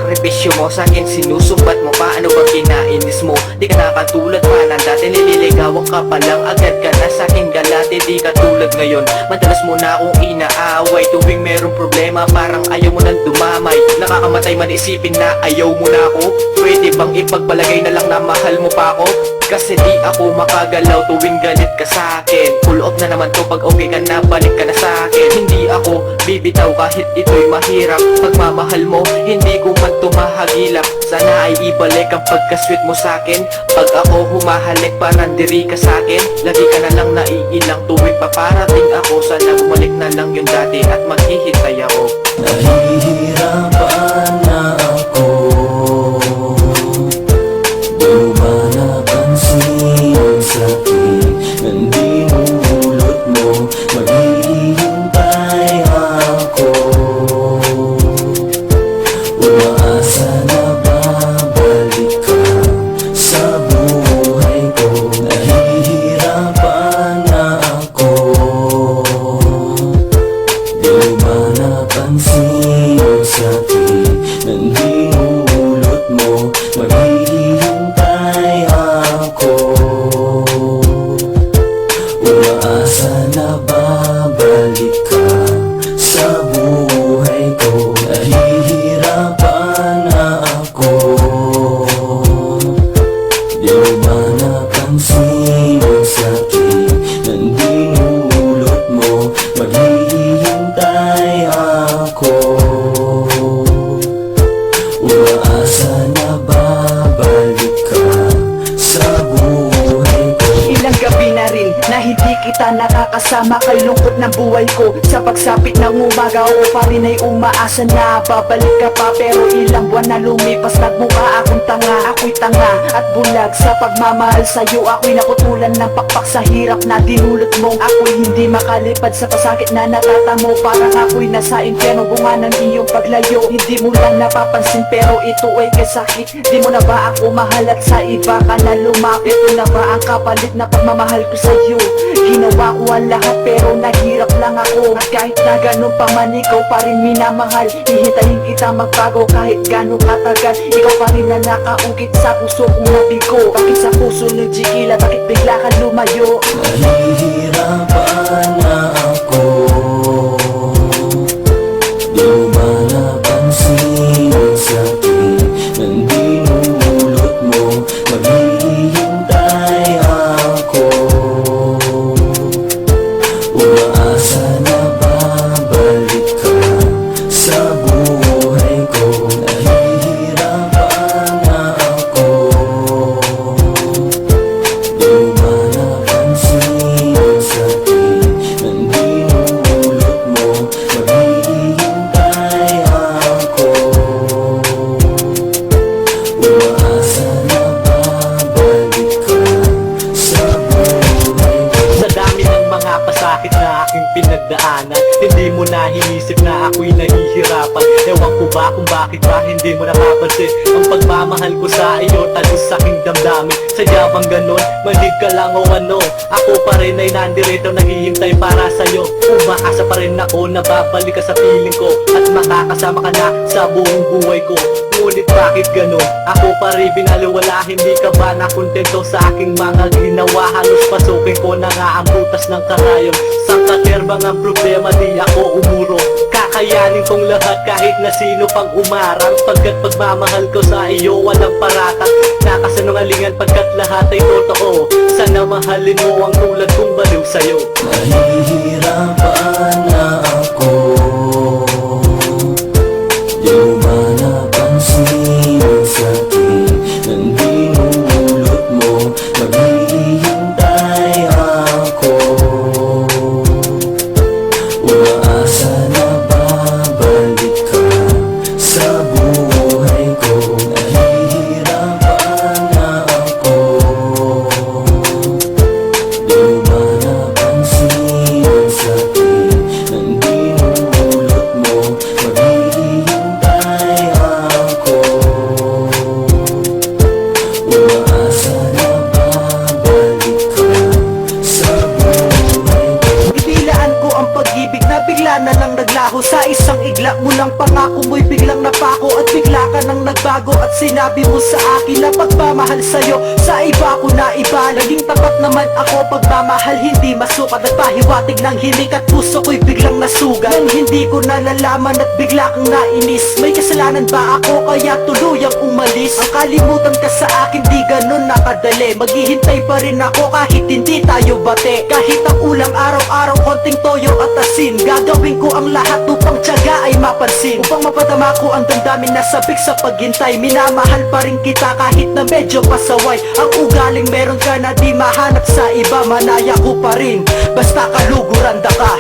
sakripisyo mo sa'kin, sinusumbat mo pa. Ano bang kinainis mo? Di ka nakatulad pa ng dati, nililigawan ka pa lang, agad ka na sa'kin galati. Di ka tulad ngayon, madalas mo na akong inaaway. Tuwing merong problema, parang ayaw mo nang dumamay. Nakakamatay man isipin na ayaw mo na ako. Pwede bang ipagpalagay na lang na mahal mo pa ako? Kasi di ako makagalaw tuwing galit ka sa'kin. Pull off na naman to pag okay ka na, balik ka na sa'kin. Hindi ako bibitaw kahit ito'y mahirap. Pagmamahal mo, hindi ko man tumahagilap. Sana ay ibalik ang pagka-sweet mo sa'kin. Pag ako humahalik, parang diri ka sa'kin. Lagi ka na lang naiilang tuwing paparating ako. Sana bumalik na lang yung dati at maghihintay ako. Nahihirapan na ako. Di mo ba napansin ang sakit na dinulot mo? Maghihintay ako. Umaasa na babalik ka sa buhay ko. Nahihirapan na ako. Di mo ba napansin ang sakit na dinulot mo? Maghihintay ako. Umaasa na babalik ka sa buhay ko. Nahihirapan na ako. Di mo ba napansin ang sakit na dinulot mo? Maghihintay ako. Umaasa na babalik ka sa buhay ko. Ilang gabi na rin na hindi kita nakakasama. Kalungkot ng buhay ko sa pagsapit ng umaga. O pa rin ay umaasa na babalik ka pa. Pero ilang buwan na lumipas, nagmukha akong tanga. Ako'y tanga at bulag sa pagmamahal sa'yo. Ako'y nakutulan ng pakpak sa hirap na dinulot mo. Ako'y hindi makalipad sa pasakit na natatamo. Parang ako'y nasa infierno, bunga ng iyong paglayo. Hindi mo lang napapansin pero ito ay kasakit. Di mo na ba ako mahal at sa iba ka na lumapit? Ito na ba ang kapalit na pagmamahal ko sa'yo? Ginawa ko ang lahat pero nahirap lang ako. At kahit na ganun pa man, ikaw pa rin minamahal. Hihintayin kita magbago kahit ganun katagal. Ikaw pa rin na nakaungkit sa puso kong nabigo. Bakit sa puso nagsikila, bakit bigla ka lumayo? Nahihirapan na ako. Di mo ba napansin ang sakit na dinulot mo? Maghihintay ako. Umaasa na babalik ka sa buhay ko. Nahihirapan na ako. Di mo ba napansin ang sakit na dinulot mo? Maghihintay ako. Umaasa na babalik ka sa buhay ko. Sa dami ng mga pasakit na aking pinagdaanan, hindi mo na hinisip na ako'y nahihirapan. Ewan ko ba kung bakit ba hindi mo nakapansin ang pagmamahal ko sa iyo, tagos sa aking damdamin. Sadya bang ganon? Manig ka lang o ano? Ako pa rin ay nandirito, naghihintay para sa'yo. Umaasa pa rin ako na babalik ka sa piling ko at makakasama ka na sa buong buhay ko. Ngunit bakit ganon? Ako pa rin binaliwala, hindi ka ba nakontento sa aking mga ginawa? Halos pasukin ko na nga ang butas ng karayon. Sa katerbang ang problema, di ako umuro. Kakayanin kong lahat kahit na sino pang umarang. Pagkat pagmamahal ko sa iyo walang paratang. Nakasanungalingan pagkat lahat ay totoo. Sana mahalin mo ang tulad kong baliw sa'yo. Nahihirapan na ako. Di mo ba napansin ang sakit na dinulot mo? Maghihintay ako. Umaasa na babalik ka sa buhay ko. Nahihirapan na ako. Di mo ba napansin ang sakit na bigla na lang naglaho. Sa isang igla mo lang pangako mo'y biglang napako. At bigla ka nang nagbago at sinabi mo sa akin na pagmamahal sa'yo sa iba ko na iba. Naging tapat naman ako, pagmamahal hindi masukat. At pahiwatig ng himig at puso ko'y biglang nasugat. Nang hindi ko nalalaman at bigla kang nainis, may kasalanan ba ako kaya tuluyang umalis? Ang kalimutan ka sa akin di ganun nakadali. Maghihintay pa rin ako kahit hindi tayo bate. Kahit ang ulam araw-araw konting toyo at asin, gagawin ko ang lahat upang tiyaga ay mapansin. Upang mapadama ko ang damdamin na sabik sa paghintay. Minamahal pa rin kita kahit na medyo pasaway. Ang ugaling meron ka na di mahanap sa iba, manaya ko pa rin basta kaluguranda ka.